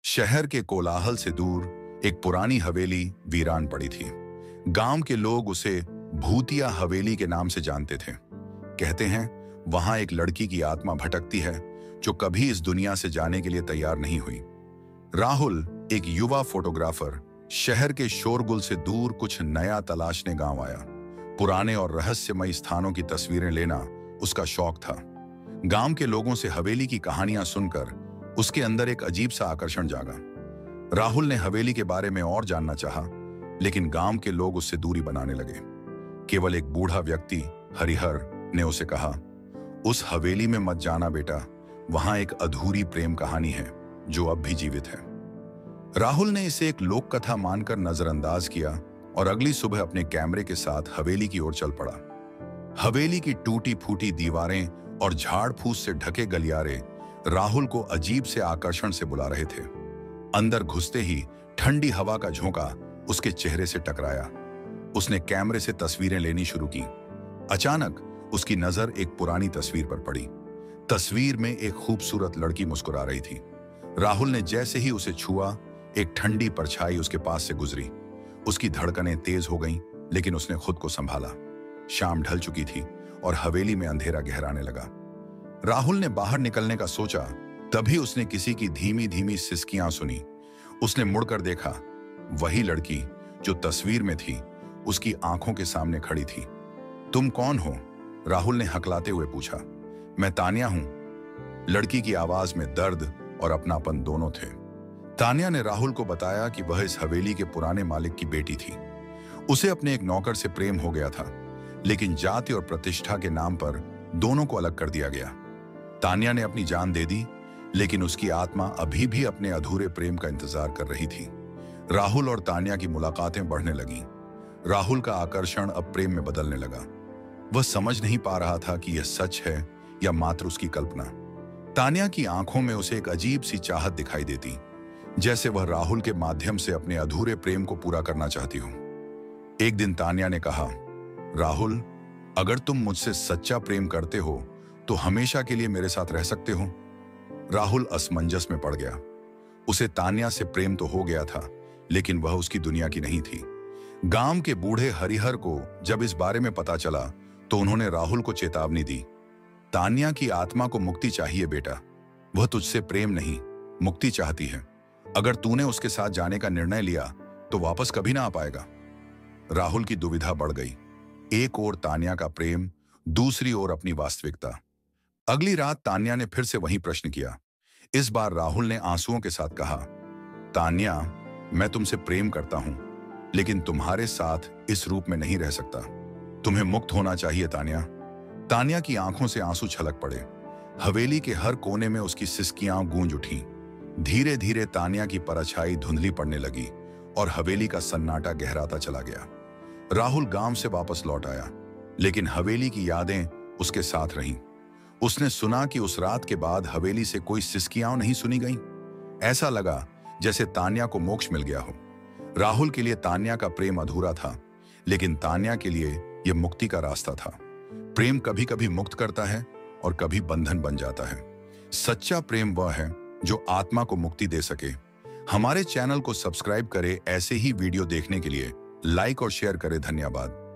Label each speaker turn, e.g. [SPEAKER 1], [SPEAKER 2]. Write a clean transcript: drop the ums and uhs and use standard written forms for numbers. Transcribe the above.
[SPEAKER 1] शहर के कोलाहल से दूर एक पुरानी हवेली वीरान पड़ी थी। गांव के लोग उसे भूतिया हवेली के नाम से जानते थे। कहते हैं वहां एक लड़की की आत्मा भटकती है जो कभी इस दुनिया से जाने के लिए तैयार नहीं हुई। राहुल, एक युवा फोटोग्राफर, शहर के शोरगुल से दूर कुछ नया तलाशने गांव आया। पुराने और रहस्यमयी स्थानों की तस्वीरें लेना उसका शौक था। गांव के लोगों से हवेली की कहानियां सुनकर उसके अंदर एक अजीब सा आकर्षण जागा। राहुल ने हवेली के बारे में और जानना चाहा, लेकिन गांव के लोग उससे दूरी बनाने लगे। केवल एक बूढ़ा व्यक्ति, हरिहर, ने उसे कहा, उस हवेली में मत जाना बेटा, वहां एक अधूरी प्रेम कहानी है जो अब भी जीवित है। राहुल ने इसे एक लोक कथा मानकर नजरअंदाज किया और अगली सुबह अपने कैमरे के साथ हवेली की ओर चल पड़ा। हवेली की टूटी फूटी दीवारें और झाड़ फूस से ढके गलियारे राहुल को अजीब से आकर्षण से बुला रहे थे। अंदर घुसते ही ठंडी हवा का झोंका उसके चेहरे से टकराया। उसने कैमरे से तस्वीरें लेनी शुरू की। अचानक उसकी नजर एक पुरानी तस्वीर पर पड़ी। तस्वीर में एक खूबसूरत लड़की मुस्कुरा रही थी। राहुल ने जैसे ही उसे छुआ, एक ठंडी परछाई उसके पास से गुजरी। उसकी धड़कनें तेज हो गईं, लेकिन उसने खुद को संभाला। शाम ढल चुकी थी और हवेली में अंधेरा गहराने लगा। राहुल ने बाहर निकलने का सोचा, तभी उसने किसी की धीमी धीमी सिसकियां सुनी। उसने मुड़कर देखा। वही लड़की जो तस्वीर में थी उसकी आंखों के सामने खड़ी थी। तुम कौन हो? राहुल ने हकलाते हुए पूछा। मैं तान्या हूं। लड़की की आवाज में दर्द और अपनापन दोनों थे। तान्या ने राहुल को बताया कि वह इस हवेली के पुराने मालिक की बेटी थी। उसे अपने एक नौकर से प्रेम हो गया था, लेकिन जाति और प्रतिष्ठा के नाम पर दोनों को अलग कर दिया गया। तान्या ने अपनी जान दे दी, लेकिन उसकी आत्मा अभी भी अपने अधूरे प्रेम का इंतजार कर रही थी। राहुल और तान्या की मुलाकातें बढ़ने लगीं। राहुल का आकर्षण अब प्रेम में बदलने लगा। वह समझ नहीं पा रहा था कि यह सच है या मात्र उसकी कल्पना। तान्या की आंखों में उसे एक अजीब सी चाहत दिखाई देती, जैसे वह राहुल के माध्यम से अपने अधूरे प्रेम को पूरा करना चाहती हो। एक दिन तान्या ने कहा, राहुल, अगर तुम मुझसे सच्चा प्रेम करते हो तो हमेशा के लिए मेरे साथ रह सकते हो। राहुल असमंजस में पड़ गया। उसे तान्या से प्रेम तो हो गया था, लेकिन वह उसकी दुनिया की नहीं थी। गांव के बूढ़े हरिहर को जब इस बारे में पता चला तो उन्होंने राहुल को चेतावनी दी। तान्या की आत्मा को मुक्ति चाहिए बेटा। वह तुझसे प्रेम नहीं, मुक्ति चाहती है। अगर तूने उसके साथ जाने का निर्णय लिया तो वापस कभी ना आ पाएगा। राहुल की दुविधा बढ़ गई। एक ओर तान्या का प्रेम, दूसरी ओर अपनी वास्तविकता। अगली रात तान्या ने फिर से वही प्रश्न किया। इस बार राहुल ने आंसुओं के साथ कहा, तान्या, मैं तुमसे प्रेम करता हूं, लेकिन तुम्हारे साथ इस रूप में नहीं रह सकता। तुम्हें मुक्त होना चाहिए तान्या। तान्या की आंखों से आंसू छलक पड़े। हवेली के हर कोने में उसकी सिसकियां गूंज उठी। धीरे धीरे तान्या की परछाई धुंधली पड़ने लगी और हवेली का सन्नाटा गहराता चला गया। राहुल गांव से वापस लौट आया, लेकिन हवेली की यादें उसके साथ रहीं। उसने सुना कि उस रात के बाद हवेली से कोई सिसकियां नहीं सुनी गईं। ऐसा लगा जैसे तान्या को मोक्ष मिल गया हो। राहुल के लिए तान्या का प्रेम अधूरा था, लेकिन तान्या के लिए यह मुक्ति का रास्ता था। प्रेम कभी कभी मुक्त करता है और कभी बंधन बन जाता है। सच्चा प्रेम वह है जो आत्मा को मुक्ति दे सके। हमारे चैनल को सब्सक्राइब करें। ऐसे ही वीडियो देखने के लिए लाइक और शेयर करें। धन्यवाद।